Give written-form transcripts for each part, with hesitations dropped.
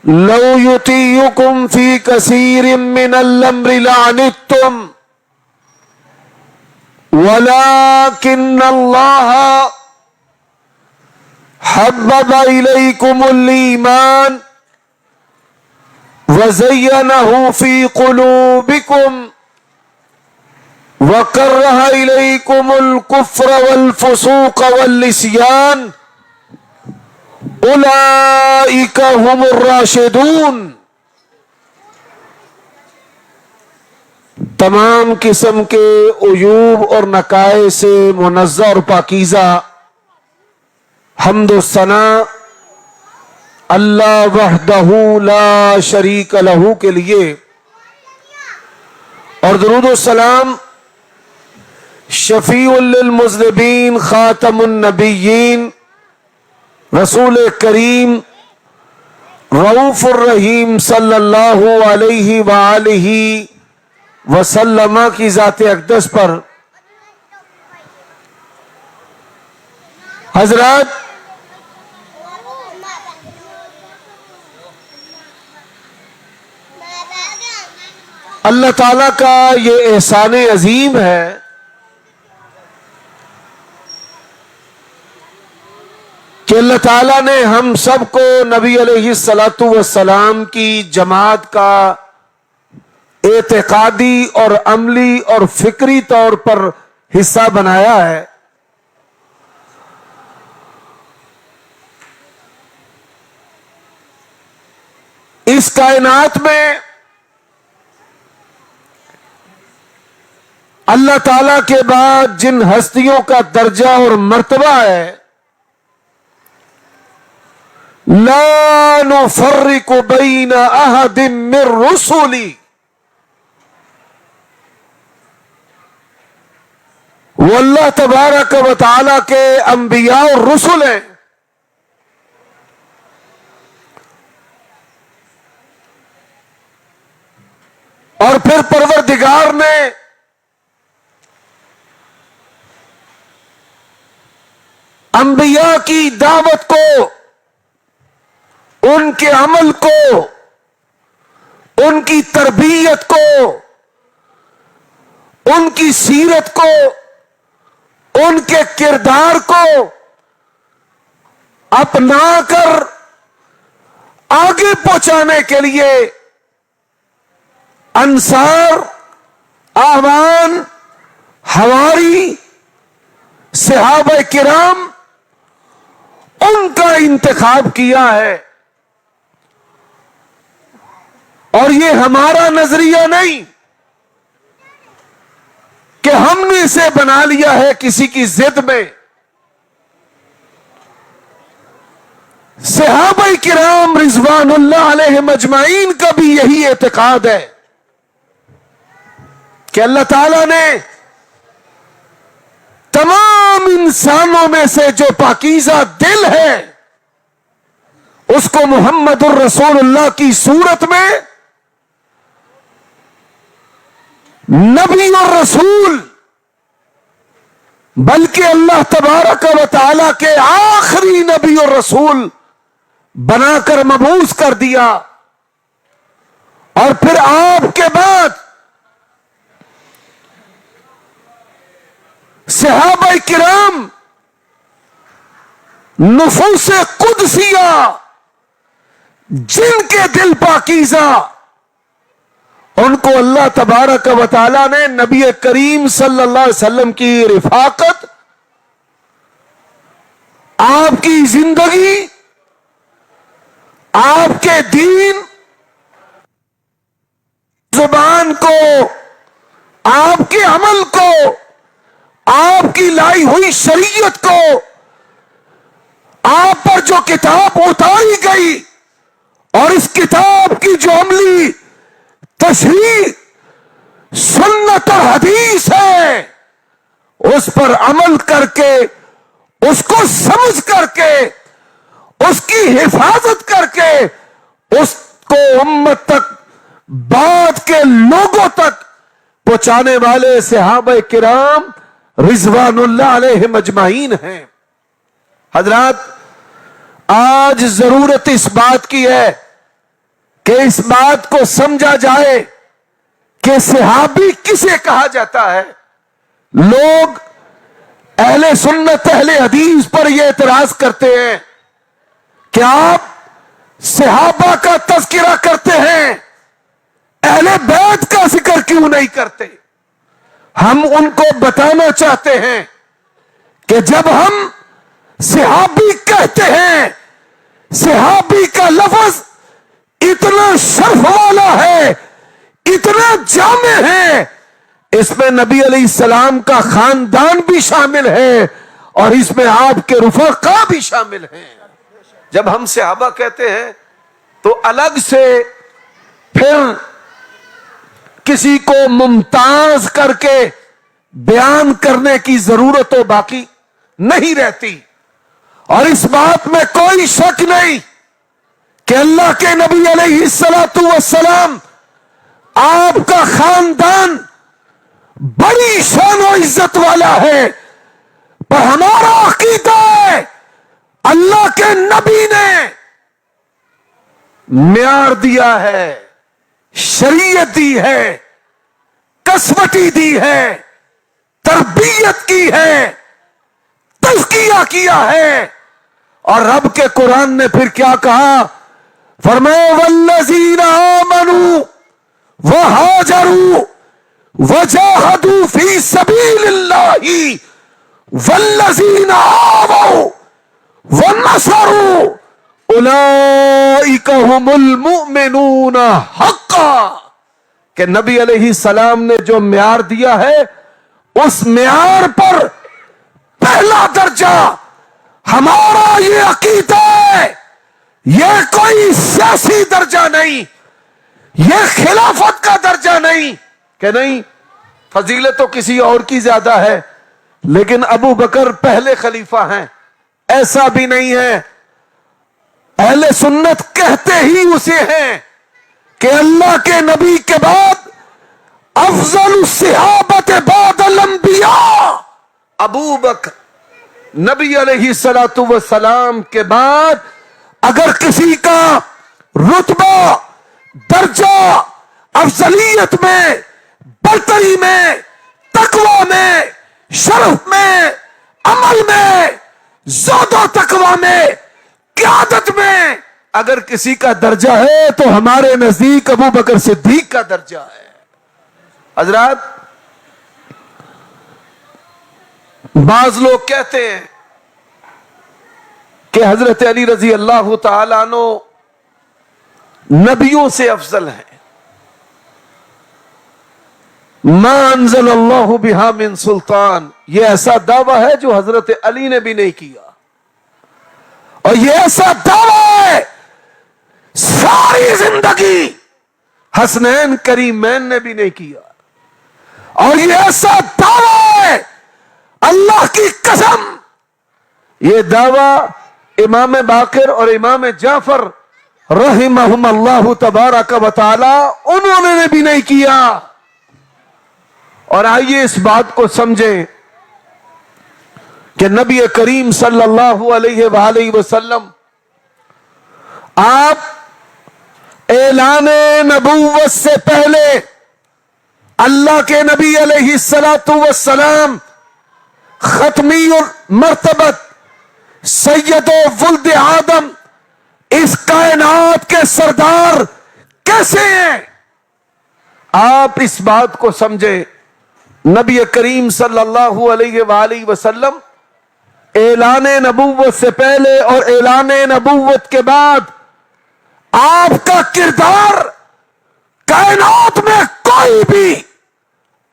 لو یطیعکم فی کثیر من الامر لعنتم ولكن اللہ حبب الیکم الایمان وزینہ فی قلوبکم وکرہ الیکم الکفر والفسوق والعصیان اولئک هم الراشدون۔ تمام قسم کے عیوب اور نقائص سے منزہ اور پاکیزہ حمد و ثنا اللہ وحدہ لا شریک لہ کے لیے، اور درود و سلام شفیع للمذنبین خاتم النبیین رسول کریم رؤوف الرحیم صلی اللہ علیہ وآلہ وسلم کی ذات اقدس پر۔ حضرات، اللہ تعالیٰ کا یہ احسان عظیم ہے کہ اللہ تعالیٰ نے ہم سب کو نبی علیہ الصلاۃ والسلام کی جماعت کا اعتقادی اور عملی اور فکری طور پر حصہ بنایا ہے۔ اس کائنات میں اللہ تعالی کے بعد جن ہستیوں کا درجہ اور مرتبہ ہے، لا نفرق بین احد من رسلی، وہ اللہ تبارک و تعالی کے انبیاء اور رسل ہیں۔ اور پھر پروردگار نے انبیاء کی دعوت کو، ان کے عمل کو، ان کی تربیت کو، ان کی سیرت کو، ان کے کردار کو اپنا کر آگے پہنچانے کے لیے انصار، اعوان، حواری، صحابہ کرام، ان کا انتخاب کیا ہے۔ اور یہ ہمارا نظریہ نہیں کہ ہم نے اسے بنا لیا ہے کسی کی ضد میں۔ صحابہ کرام رضوان اللہ علیہم اجمعین کا بھی یہی اعتقاد ہے کہ اللہ تعالیٰ نے تمام انسانوں میں سے جو پاکیزہ دل ہے اس کو محمد الرسول اللہ کی صورت میں نبی اور رسول، بلکہ اللہ تبارک و تعالی کے آخری نبی اور رسول بنا کر مبعوث کر دیا۔ اور پھر آپ کے بعد صحابہ کرام، نفوس قدسیہ، جن کے دل پاکیزہ، ان کو اللہ تبارک و تعالی نے نبی کریم صلی اللہ علیہ وسلم کی رفاقت، آپ کی زندگی، آپ کے دین، زبان کو، آپ کے عمل کو، آپ کی لائی ہوئی شریعت کو، آپ پر جو کتاب اتاری گئی اور اس کتاب کی جو عملی تشریح سنت اور حدیث ہے، اس پر عمل کر کے، اس کو سمجھ کر کے، اس کی حفاظت کر کے، اس کو امت تک، بعد کے لوگوں تک پہنچانے والے صحابہ کرام رضوان اللہ علیہم اجمعین ہیں۔ حضرات، آج ضرورت اس بات کی ہے کہ اس بات کو سمجھا جائے کہ صحابی کسے کہا جاتا ہے. لوگ اہل سنت اہل حدیث پر یہ اعتراض کرتے ہیں کہ آپ صحابہ کا تذکرہ کرتے ہیں، اہل بیت کا ذکر کیوں نہیں کرتے؟ ہم ان کو بتانا چاہتے ہیں کہ جب ہم صحابی کہتے ہیں، صحابی کا لفظ اتنا شرف والا ہے، اتنا جامع ہے، اس میں نبی علیہ السلام کا خاندان بھی شامل ہے اور اس میں آپ کے رفقا بھی شامل ہیں. جب ہم صحابہ کہتے ہیں تو الگ سے پھر کسی کو ممتاز کر کے بیان کرنے کی ضرورت تو باقی نہیں رہتی. اور اس بات میں کوئی شک نہیں کہ اللہ کے نبی علیہ السلام آپ کا خاندان بڑی شان و عزت والا ہے، پر ہمارا عقیدہ ہے اللہ کے نبی نے معیار دیا ہے، شریعت دی ہے، کسوٹی دی ہے، تربیت کی ہے، تزکیہ کیا ہے. اور رب کے قرآن نے پھر کیا کہا؟ فرمایا والذین آمنوا وہاجروا وجاہدوا فی سبیل اللہ والذین آووا ونصروا اولئک هم المؤمنون حقا. کہ نبی علیہ السلام نے جو معیار دیا ہے اس معیار پر پہلا درجہ ہمارا یہ عقیدہ ہے، یہ کوئی سیاسی درجہ نہیں، یہ خلافت کا درجہ نہیں کہ نہیں فضیلت تو کسی اور کی زیادہ ہے لیکن ابو بکر پہلے خلیفہ ہیں، ایسا بھی نہیں ہے. اہل سنت کہتے ہی اسے ہیں کہ اللہ کے نبی کے بعد افضل الصحابت بعد الانبیاء ابو بکر. نبی علیہ السلام کے بعد اگر کسی کا رتبہ، درجہ، افضلیت میں، برتری میں، تقوی میں، شرف میں، عمل میں، زہد و تقوی میں، قیادت میں اگر کسی کا درجہ ہے تو ہمارے نزدیک ابو بکر صدیق کا درجہ ہے. حضرات، بعض لوگ کہتے ہیں کہ حضرت علی رضی اللہ تعالیٰ عنہ نبیوں سے افضل ہیں. ما انزل اللہ بہا من سلطان، یہ ایسا دعویٰ ہے جو حضرت علی نے بھی نہیں کیا، اور یہ ایسا دعویٰ ہے ساری زندگی حسنین کریمین نے بھی نہیں کیا، اور یہ ایسا دعویٰ ہے اللہ کی قسم یہ دعویٰ امام باقر اور امام جعفر رحمہم اللہ تبارک و تعالی انہوں نے بھی نہیں کیا. اور آئیے اس بات کو سمجھیں کہ نبی کریم صلی اللہ علیہ وآلہ وسلم آپ اعلان نبوت سے پہلے اللہ کے نبی علیہ السلام ختمی مرتبت سید و ولد آدم اس کائنات کے سردار کیسے ہیں؟ آپ اس بات کو سمجھیں. نبی کریم صلی اللہ علیہ وآلہ وسلم اعلان نبوت سے پہلے اور اعلان نبوت کے بعد آپ کا کردار کائنات میں کوئی بھی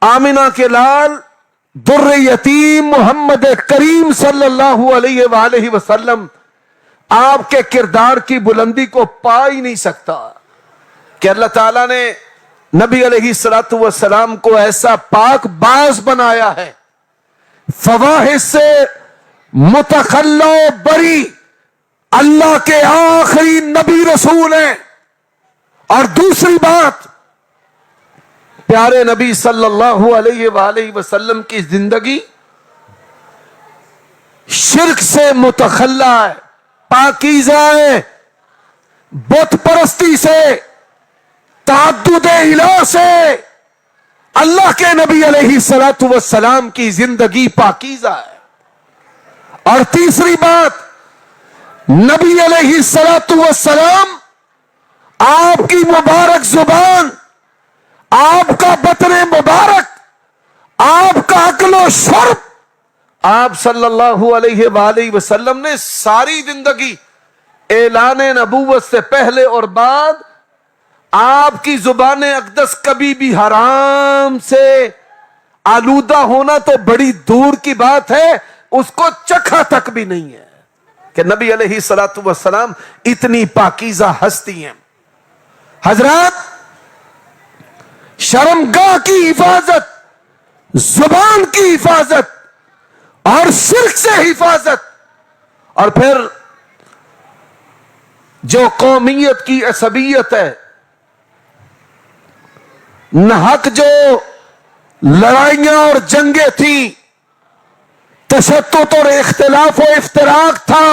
آمنہ کے لال در یتیم محمد کریم صلی اللہ علیہ وآلہ وسلم آپ کے کردار کی بلندی کو پا ہی نہیں سکتا کہ اللہ تعالیٰ نے نبی علیہ السلام کو ایسا پاک باز بنایا ہے، فواحش سے متخلہ و بری، اللہ کے آخری نبی رسول ہیں. اور دوسری بات، پیارے نبی صلی اللہ علیہ وآلہ وسلم کی زندگی شرک سے متخلہ ہے، پاکیزہ ہے، بت پرستی سے، تعدد الہ سے اللہ کے نبی علیہ الصلوۃ والسلام کی زندگی پاکیزہ ہے. اور تیسری بات، نبی علیہ الصلوۃ والسلام، آپ کی مبارک زبان، آپ کا بطن مبارک، آپ کا اکل و شرب، آپ صلی اللہ علیہ وآلہ وسلم نے ساری زندگی اعلان نبوت سے پہلے اور بعد آپ کی زبان اقدس کبھی بھی حرام سے آلودہ ہونا تو بڑی دور کی بات ہے، اس کو چکھا تک بھی نہیں ہے کہ نبی علیہ الصلوۃ والسلام اتنی پاکیزہ ہستی ہیں. حضرات، شرمگاہ کی حفاظت، زبان کی حفاظت اور شرک سے حفاظت، اور پھر جو قومیت کی عصبیت ہے، ناحق جو لڑائیاں اور جنگیں تھیں، تشدد اور اختلاف و افتراق تھا،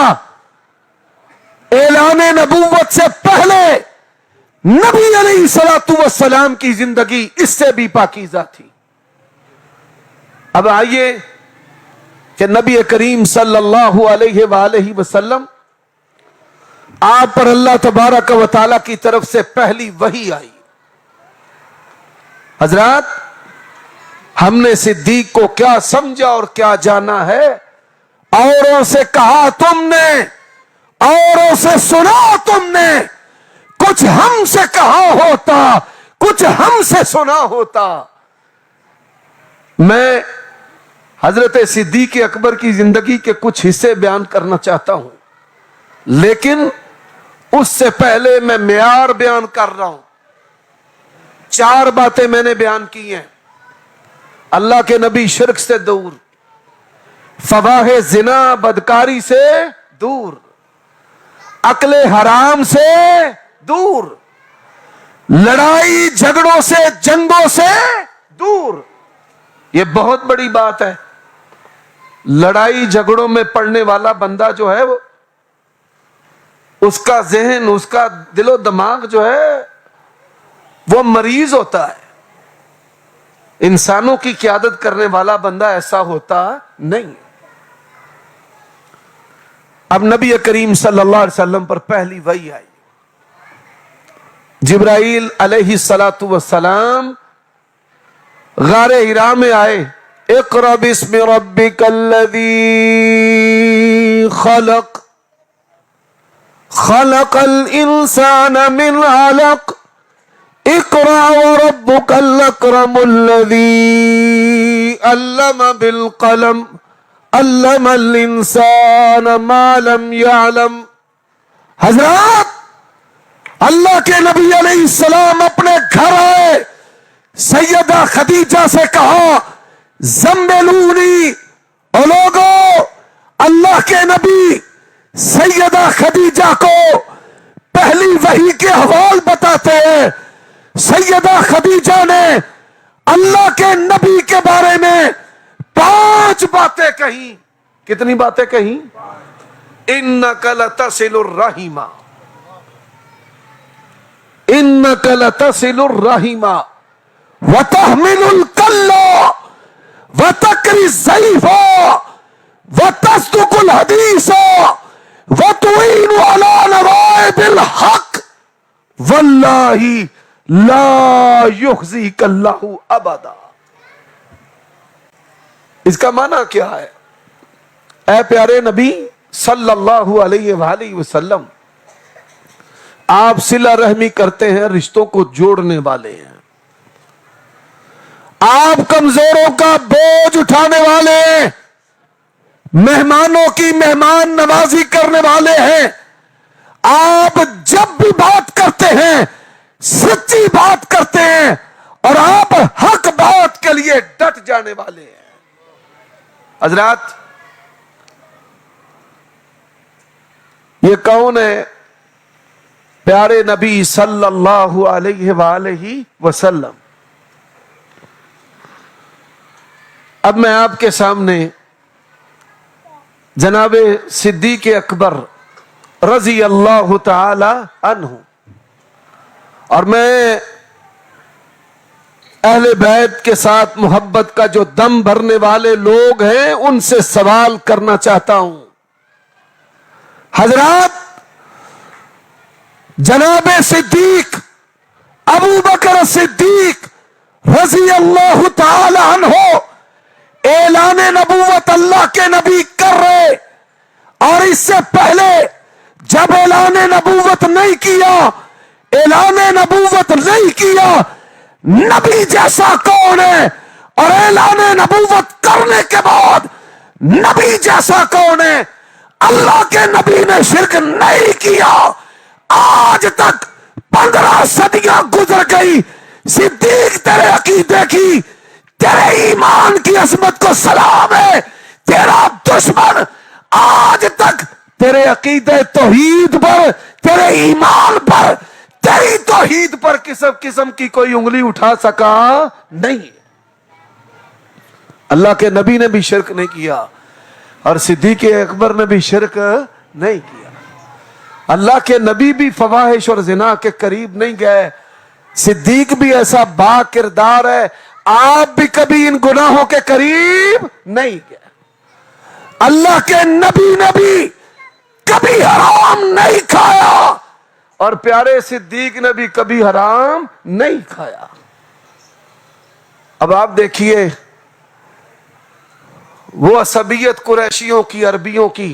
اعلان نبوت سے پہلے نبی علیہ الصلوۃ والسلام کی زندگی اس سے بھی پاکیزہ تھی. اب آئیے کہ نبی کریم صلی اللہ علیہ وآلہ وسلم، آپ پر اللہ تبارک و تعالی کی طرف سے پہلی وحی آئی. حضرات، ہم نے صدیق کو کیا سمجھا اور کیا جانا ہے؟ اوروں سے کہا تم نے، اوروں سے سنا تم نے، کچھ ہم سے کہا ہوتا، کچھ ہم سے سنا ہوتا. میں حضرت صدیق اکبر کی زندگی کے کچھ حصے بیان کرنا چاہتا ہوں، لیکن اس سے پہلے میں معیار بیان کر رہا ہوں. 4 باتیں میں نے بیان کی ہیں. اللہ کے نبی شرک سے دور، فواحش زنا بدکاری سے دور، اکل حرام سے دور، لڑائی جھگڑوں سے جنگوں سے دور. یہ بہت بڑی بات ہے. لڑائی جھگڑوں میں پڑنے والا بندہ جو ہے، وہ اس کا ذہن، اس کا دل و دماغ جو ہے وہ مریض ہوتا ہے. انسانوں کی قیادت کرنے والا بندہ ایسا ہوتا نہیں. اب نبی کریم صلی اللہ علیہ وسلم پر پہلی وحی آئی. جبرائیل علیہ الصلوۃ والسلام غار حرا میں آئے. اقرأ باسم ربک الذی خلق، خلق الانسان من علق، اقرأ وربک الاکرم الذی علم بالقلم، علم الانسان ما لم يعلم. حضرات، اللہ کے نبی علیہ السلام اپنے گھر آئے، سیدہ خدیجہ سے کہا زملونی. اور لوگوں، اللہ کے نبی سیدہ خدیجہ کو پہلی وحی کے حوال بتاتے ہیں. سیدہ خدیجہ نے اللہ کے نبی کے بارے میں 5 باتیں کہیں. کتنی باتیں کہیں؟ انک لتصل الرحم، انک لتصل الرحم وتحمل الکل وتقری الضیف وتصدق الحدیث وتعین علی نوائب الحق واللہ لا یخزیک اللہ ابدا. اس کا معنی کیا ہے؟ اے پیارے نبی صلی اللہ علیہ وآلہ وسلم، آپ صلہ رحمی کرتے ہیں، رشتوں کو جوڑنے والے ہیں. آپ کمزوروں کا بوجھ اٹھانے والے ہیں، مہمانوں کی مہمان نوازی کرنے والے ہیں. آپ جب بھی بات کرتے ہیں سچی بات کرتے ہیں، اور آپ حق بات کے لیے ڈٹ جانے والے ہیں. حضرات، یہ کون ہے؟ پیارے نبی صلی اللہ علیہ وآلہ وسلم. اب میں آپ کے سامنے جناب صدیق اکبر رضی اللہ تعالی عنہ، اور میں اہل بیت کے ساتھ محبت کا جو دم بھرنے والے لوگ ہیں ان سے سوال کرنا چاہتا ہوں. حضرات، جناب صدیق ابو بکر صدیق رضی اللہ تعالی عنہ اعلان نبوت اللہ کے نبی کر رہے، اور اس سے پہلے جب اعلان نبوت نہیں کیا نبی جیسا کون ہے، اور اعلان نبوت کرنے کے بعد نبی جیسا کون ہے؟ اللہ کے نبی نے شرک نہیں کیا. آج تک 15 صدیاں گزر گئی، صدیق تیرے عقیدے کی، تیرے ایمان کی عظمت کو سلام ہے. تیرا دشمن آج تک تیرے عقیدے توحید پر، تیرے ایمان پر، تیری توحید پر قسم کی کوئی انگلی اٹھا سکا نہیں. اللہ کے نبی نے بھی شرک نہیں کیا اور صدیق اکبر نے بھی شرک نہیں کیا. اللہ کے نبی بھی فواحش اور زنا کے قریب نہیں گئے. صدیق بھی ایسا با کردار ہے، آپ بھی کبھی ان گناہوں کے قریب نہیں گئے. اللہ کے نبی نے بھی کبھی حرام نہیں کھایا اور پیارے صدیق نے بھی کبھی حرام نہیں کھایا. اب آپ دیکھیے وہ عصبیت قریشیوں کی، عربیوں کی،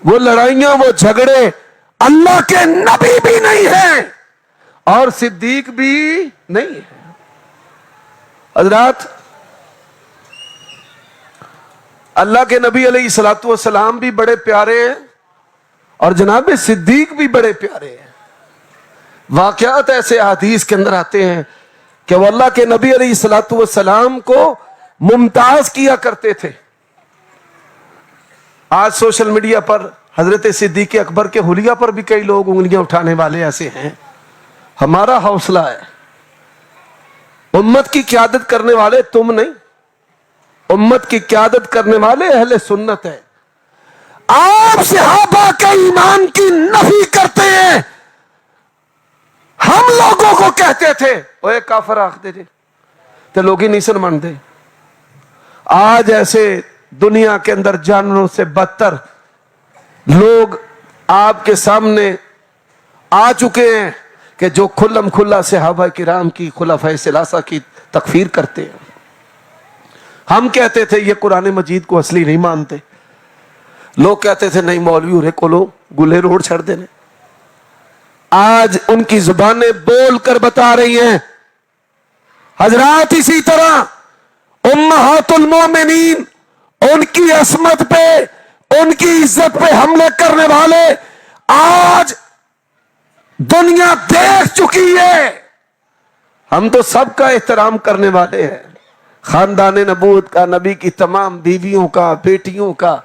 وہ لڑائیاں، وہ جھگڑے اللہ کے نبی بھی نہیں ہیں اور صدیق بھی نہیں ہے. حضرات، اللہ کے نبی علیہ الصلوۃ والسلام بھی بڑے پیارے ہیں اور جناب صدیق بھی بڑے پیارے ہیں. واقعات ایسے حدیث کے اندر آتے ہیں کہ وہ اللہ کے نبی علیہ الصلوۃ والسلام کو ممتاز کیا کرتے تھے. آج سوشل میڈیا پر حضرت صدیق اکبر کے حلیہ پر بھی کئی لوگ انگلیاں اٹھانے والے ایسے ہیں. ہمارا حوصلہ ہے، امت کی قیادت کرنے والے تم نہیں، امت کی قیادت کرنے والے اہل سنت ہیں. آپ صحابہ کے ایمان کی نفی کرتے ہیں. ہم لوگوں کو کہتے تھے اوے کافر آختے تھے تو لوگ ہی نہیں سن مانتے. آج ایسے دنیا کے اندر جانوروں سے بدتر لوگ آپ کے سامنے آ چکے ہیں کہ جو کھلم کھلا صحابہ کرام کی، خلفائے ثلاثہ کی تکفیر کرتے ہیں. ہم کہتے تھے یہ قرآن مجید کو اصلی نہیں مانتے، لوگ کہتے تھے نہیں مولوی ہو رہے کو لو گلے روڑ چھڑ دینے. آج ان کی زبانیں بول کر بتا رہی ہیں. حضرات، اسی طرح امہات المومنین، ان کی عصمت پہ، ان کی عزت پہ حملے کرنے والے آج دنیا دیکھ چکی ہے. ہم تو سب کا احترام کرنے والے ہیں، خاندان نبوت کا، نبی کی تمام بیویوں کا، بیٹیوں کا،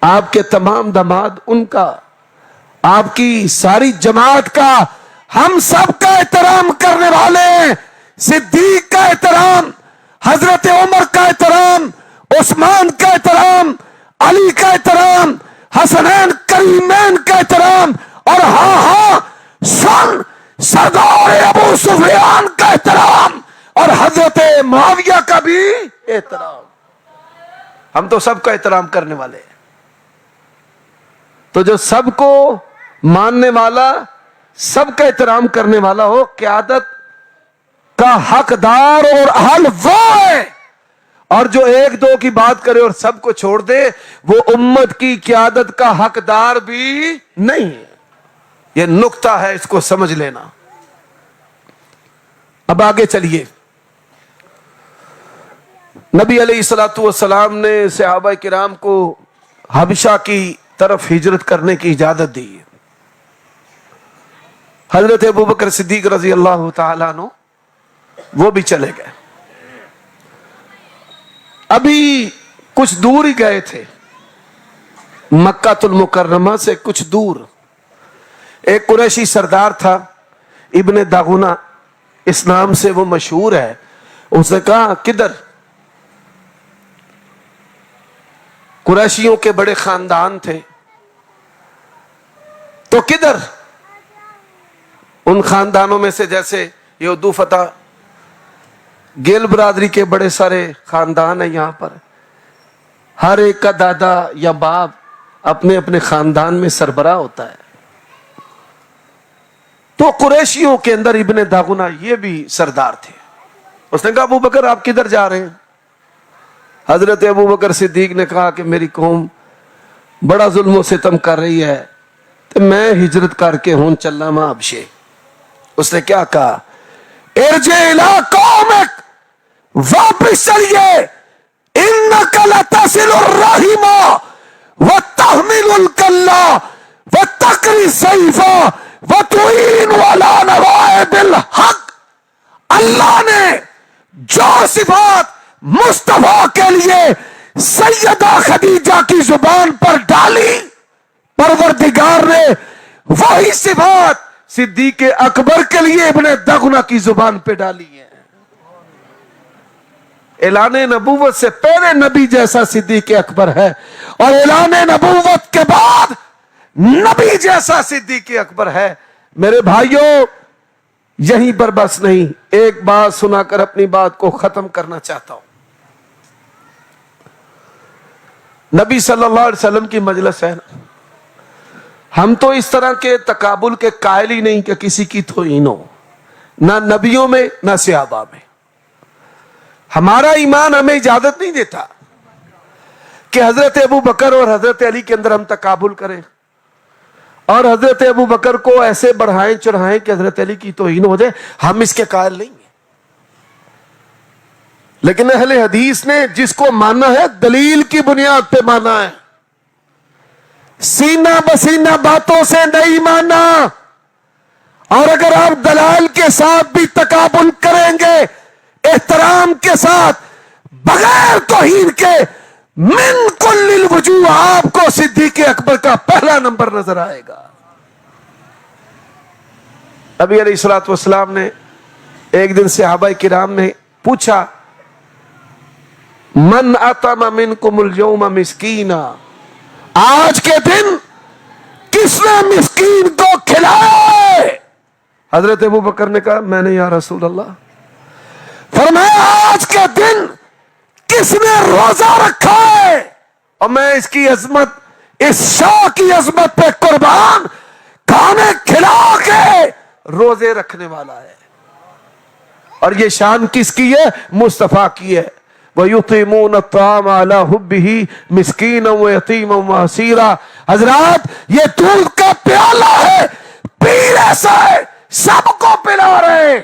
آپ کے تمام داماد ان کا، آپ کی ساری جماعت کا، ہم سب کا احترام کرنے والے ہیں. صدیق کا احترام، حضرت عمر کا احترام، عثمان کا احترام، علی کا احترام، حسنین کریمین کا احترام، اور ہاں سن سردار ابو سفیان کا احترام اور حضرت معاویہ کا بھی احترام. ہم تو سب کا احترام کرنے والے ہیں. تو جو سب کو ماننے والا، سب کا احترام کرنے والا ہو، قیادت کا حقدار اور اہل وہ ہے. اور جو ایک دو کی بات کرے اور سب کو چھوڑ دے، وہ امت کی قیادت کا حقدار بھی نہیں ہے. یہ نقطہ ہے، اس کو سمجھ لینا. اب آگے چلیے. نبی علیہ الصلوۃ والسلام نے صحابہ کرام کو حبشہ کی طرف ہجرت کرنے کی اجازت دی. حضرت ابوبکر صدیق رضی اللہ تعالیٰ عنہ وہ بھی چلے گئے. ابھی کچھ دور ہی گئے تھے، مکہ المکرمہ سے کچھ دور. ایک قریشی سردار تھا، ابن داغونہ اس نام سے وہ مشہور ہے. اس نے کہا کدھر؟ قریشیوں کے بڑے خاندان تھے، تو کدھر؟ ان خاندانوں میں سے جیسے یہودو فتح گیل برادری کے بڑے سارے خاندان ہیں یہاں پر. ہر ایک کا دادا یا باپ اپنے اپنے خاندان میں سربراہ ہوتا ہے. تو قریشیوں کے اندر ابن داغنہ یہ بھی سردار تھے. اس نے کہا ابو بکر آپ کدھر جا رہے ہیں؟ حضرت ابو بکر صدیق نے کہا کہ میری قوم بڑا ظلم و ستم کر رہی ہے تو میں ہجرت کر کے ہوں چلنا ماں ابشے. اس نے کیا کہا؟ ارجع الی قومک، واپس چلیے، انک لتصل الرحم وتحمل الکلّ وتقری السیف وتعین علی نوائب الحق. اللہ نے جو صفات مصطفیٰ کے لیے سیدہ خدیجہ کی زبان پر ڈالی، پروردگار نے وہی صفات صدیق اکبر کے لیے ابن دغنہ کی زبان پہ ڈالی ہے. اعلان نبوت سے پہلے نبی جیسا صدیق اکبر ہے، اور اعلان نبوت کے بعد نبی جیسا صدیق اکبر ہے. میرے بھائیوں، یہیں پر بس نہیں، ایک بات سنا کر اپنی بات کو ختم کرنا چاہتا ہوں. نبی صلی اللہ علیہ وسلم کی مجلس ہے نا، ہم تو اس طرح کے تقابل کے قائل ہی نہیں کہ کسی کی توہین ہو، نہ نبیوں میں نہ صحابہ میں. ہمارا ایمان ہمیں اجازت نہیں دیتا کہ حضرت ابو بکر اور حضرت علی کے اندر ہم تقابل کریں اور حضرت ابو بکر کو ایسے بڑھائیں چڑھائیں کہ حضرت علی کی توہین ہو جائے. ہم اس کے قائل نہیں ہیں. لیکن اہل حدیث نے جس کو مانا ہے دلیل کی بنیاد پہ مانا ہے، سینہ بسینہ باتوں سے نہیں مانا. اور اگر آپ دلائل کے ساتھ بھی تقابل کریں گے، احترام کے ساتھ، بغیر توہین کے، من کل الوجوہ آپ کو صدیق اکبر کا پہلا نمبر نظر آئے گا. نبی علیہ الصلوۃ والسلام نے ایک دن صحابہ کرام نے پوچھا، من اطعم منکم اليوم مسکینا، آج کے دن کس نے مسکین کو کھلائے؟ حضرت ابو بکر نے کہا میں نے یا رسول اللہ. فرمایا آج کے دن کس نے روزہ رکھا ہے؟ اور میں اس کی عظمت، اس شاہ کی عظمت پہ قربان، کھانے کھلا کے روزے رکھنے والا ہے. اور یہ شان کس کی ہے؟ مصطفیٰ کی ہے. وَيُطِعِمُونَ الطَّعَامَ عَلَى حُبِّهِ مِسْكِينًا وَيَتِيمًا وَأَسِيرًا. حضرات یہ دودھ کا پیالہ ہے، پیر ایسا ہے سب کو پلا رہے ہیں.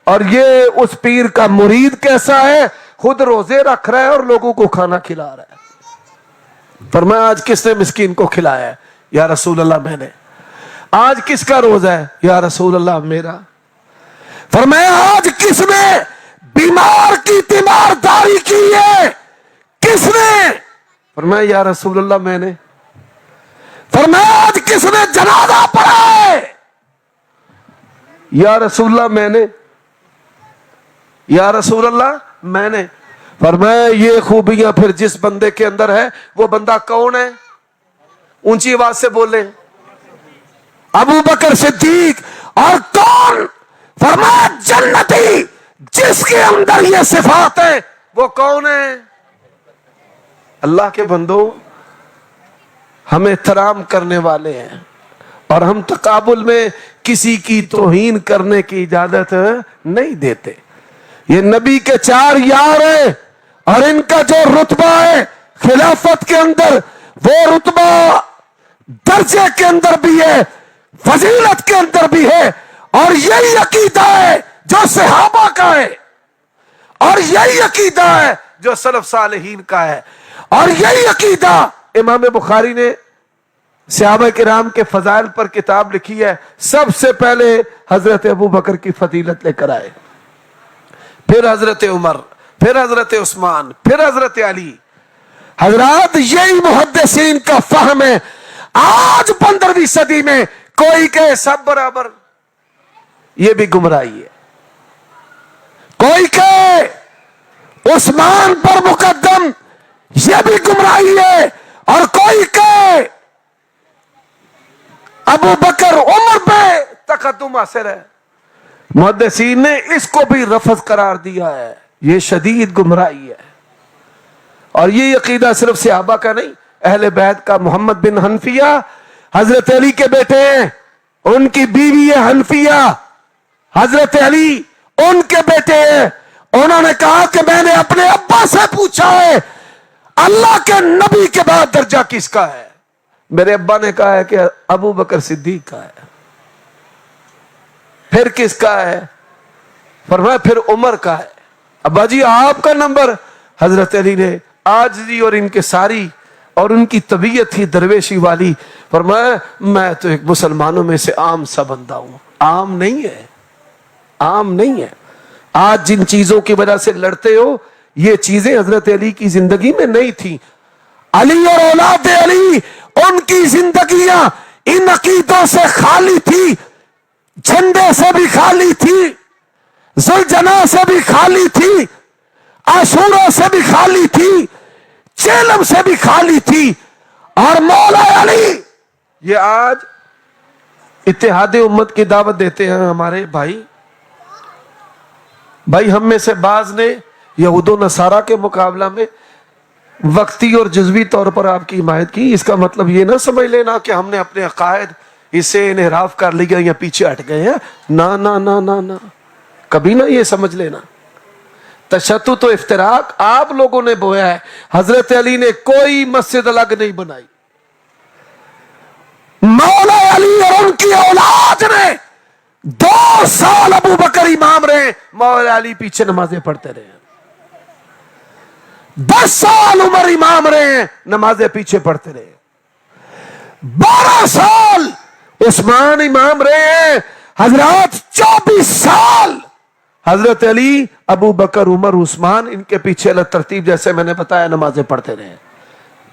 اور یہ اس پیر کا مرید کیسا ہے؟ خود روزے رکھ رہا ہے اور لوگوں کو کھانا کھلا رہا ہے. فرمایا آج کس نے مسکین کو کھلایا ہے؟ یا رسول اللہ میں نے. آج کس کا روزہ ہے؟ یا رسول اللہ میرا. فرمایا آج کس نے بیمار کی تیمارداری کی ہے؟ کس نے؟ فرمایا یا رسول اللہ میں نے. فرمایا آج کس نے جنازہ پڑھا ہے؟ یا رسول اللہ میں نے. یا رسول اللہ میں نے. فرمایا یہ خوبیاں پھر جس بندے کے اندر ہے وہ بندہ کون ہے؟ اونچی آواز سے بولیں. ابو بکر صدیق. اور کون؟ فرمایا جنتی. جس کے اندر یہ صفات ہے وہ کون ہے؟ اللہ کے بندو، ہم احترام کرنے والے ہیں اور ہم تقابل میں کسی کی توہین کرنے کی اجازت نہیں دیتے. یہ نبی کے 4 یار ہیں اور ان کا جو رتبہ ہے خلافت کے اندر، وہ رتبہ درجے کے اندر بھی ہے، فضیلت کے اندر بھی ہے. اور یہی عقیدہ ہے جو صحابہ کا ہے، اور یہی عقیدہ ہے جو سلف صالحین کا ہے، اور یہی عقیدہ امام بخاری نے صحابہ کرام کے فضائل پر کتاب لکھی ہے. سب سے پہلے حضرت ابو بکر کی فضیلت لے کر آئے، پھر حضرت عمر، پھر حضرت عثمان، پھر حضرت علی. حضرات یہی محدثین کا فہم ہے. آج 15ویں صدی میں کوئی کہے سب برابر، یہ بھی گمراہی ہے. کوئی کہے عثمان پر مقدم، یہ بھی گمراہی ہے. اور کوئی کہے ابو بکر عمر پہ تقدم حاصل ہے، محدثین نے اس کو بھی رفض قرار دیا ہے، یہ شدید گمراہی ہے۔ اور یہ عقیدہ صرف صحابہ کا نہیں، اہل بیت کا۔ محمد بن حنفیہ حضرت علی کے بیٹے ہیں، ان کی بیوی ہے حنفیہ، حضرت علی ان کے بیٹے ہیں۔ انہوں نے کہا کہ میں نے اپنے ابا سے پوچھا ہے اللہ کے نبی کے بعد درجہ کس کا ہے؟ میرے ابا نے کہا ہے کہ ابو بکر صدیق کا ہے۔ پھر کس کا ہے؟ فرمایا پھر عمر کا ہے۔ ابا جی آپ کا نمبر؟ حضرت علی نے عاجزی اور انکساری اور ان کی طبیعت تھی درویشی والی، فرمایا میں تو ایک مسلمانوں میں سے عام سا بندہ ہوں۔ عام نہیں ہے، عام نہیں ہے۔ آج جن چیزوں کی وجہ سے لڑتے ہو یہ چیزیں حضرت علی کی زندگی میں نہیں تھی۔ علی اور اولاد علی ان کی زندگیاں ان عقیدوں سے خالی تھی، جھنڈے سے بھی خالی تھی، ذوالجناح سے بھی خالی تھی، عاشورہ سے بھی خالی تھی، چیلم سے بھی خالی تھی۔ اور مولا علی یہ آج اتحاد امت کی دعوت دیتے ہیں ہمارے بھائی ہم میں سے بعض نے یہود و نصارہ کے مقابلہ میں وقتی اور جزوی طور پر آپ کی حمایت کی۔ اس کا مطلب یہ نہ سمجھ لینا کہ ہم نے اپنے عقائد اسے انحراف کر لیا یا پیچھے ہٹ گئے ہیں، نا نا نا نا نا، کبھی نہ یہ سمجھ لینا۔ تشدد و افتراق آپ لوگوں نے بویا ہے، حضرت علی نے کوئی مسجد الگ نہیں بنائی۔ مولا علی اور ان کی اولاد نے 2 سال ابو بکر امام رہے، مولا علی پیچھے نمازیں پڑھتے رہے۔ 10 سال عمر امام رہے، نمازیں پیچھے پڑھتے رہے۔ 12 سال عثمان امام رہے، حضرات 24 سال حضرت علی ابو بکر عمر عثمان ان کے پیچھے الگ ترتیب جیسے میں نے بتایا نمازیں پڑھتے رہے۔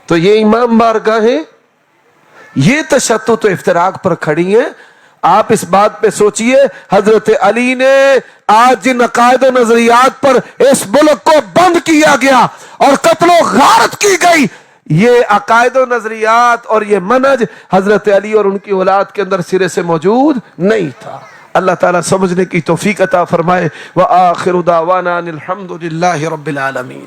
تو یہ امام بارگاہیں یہ تشدد و افتراق پر کھڑی ہیں۔ آپ اس بات پہ سوچئے حضرت علی نے آج جن عقائد و نظریات پر اس ملک کو بند کیا گیا اور قتل و غارت کی گئی، یہ عقائد و نظریات اور یہ منہج حضرت علی اور ان کی اولاد کے اندر سرے سے موجود نہیں تھا۔ اللہ تعالیٰ سمجھنے کی توفیق عطا فرمائے۔ وآخر دعوانا ان الحمد للہ رب العالمین۔